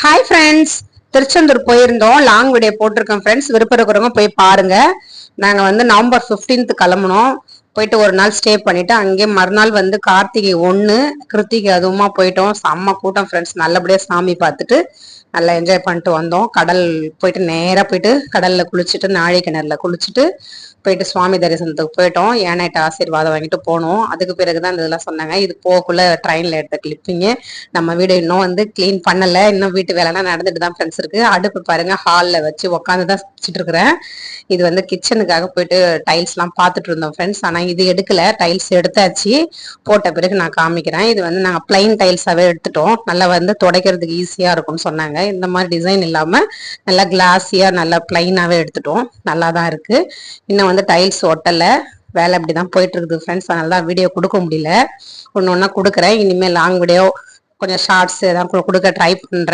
Hi friends, Tiruchendur போயிருந்தோம். Long video போட்டிருக்கோம் friends. விருப்பம் இருக்கிறவங்க போய் பாருங்க. நாங்க நவம்பர் 15th கிளம்புனோம். போயிட்டு ஒரு நாள் ஸ்டே பண்ணிட்டு அங்கே மறுநாள் கார்த்திகை 1 கிருத்திகை அதுவுமா போயிட்டோம். செம்ம கூட்டம் ஃப்ரெண்ட்ஸ். நல்லபடியா சாமி பார்த்துட்டு நல்லா என்ஜாய் பண்ணிட்டு வந்தோம். கடல் போயிட்டு நேரா போயிட்டு கடல்ல குளிச்சுட்டு நாழி கிணறுல குளிச்சுட்டு போயிட்டு சுவாமி தரிசனத்துக்கு போயிட்டோம். ஏனைட்ட ஆசீர்வாதம் வாங்கிட்டு போனோம். அதுக்கு பிறகுதான் இந்த இதெல்லாம் சொன்னாங்க. இது போகக்குள்ள ட்ரெயின்ல எடுத்த கிளிப்பிங்க. நம்ம வீடு இன்னும் கிளீன் பண்ணல. இன்னும் வீட்டு வேலைலாம் நடந்துட்டு தான் ஃப்ரெண்ட்ஸ் இருக்கு. அடுப்பு பாருங்க, ஹால்ல வச்சு உட்காந்துதான் வச்சுட்டு இருக்கிறேன். இது கிச்சனுக்காக போயிட்டு டைல்ஸ் எல்லாம் பார்த்துட்டு இருந்தோம் ஃப்ரெண்ட்ஸ். ஆனா இது எடுக்கல, டைல்ஸ் எடுத்தாச்சு. போட்ட பிறகு நான் காமிக்கிறேன். இது நாங்க பிளைன் டைல்ஸாவே எடுத்துட்டோம். நல்லா துடைக்கிறதுக்கு ஈஸியா இருக்கும்னு சொன்னாங்க. இந்த மாதிரி டிசைன் இல்லாம நல்லா கிளாஸியா நல்லா பிளைனாவே எடுத்துட்டோம். நல்லா தான் இருக்கு. இன்னும் டைல்ஸ் ஒட்டல. வேலை அப்படிதான் போயிட்டு இருக்குது ஃப்ரெண்ட்ஸ். அதனால தான் வீடியோ கொடுக்க முடியல. ஒன்னு ஒன்னா கொடுக்குறேன். இனிமேல் லாங் வீடியோ கொஞ்சம் ஷார்ட்ஸ் ஏதாவது கொடுக்க ட்ரை பண்றேன்.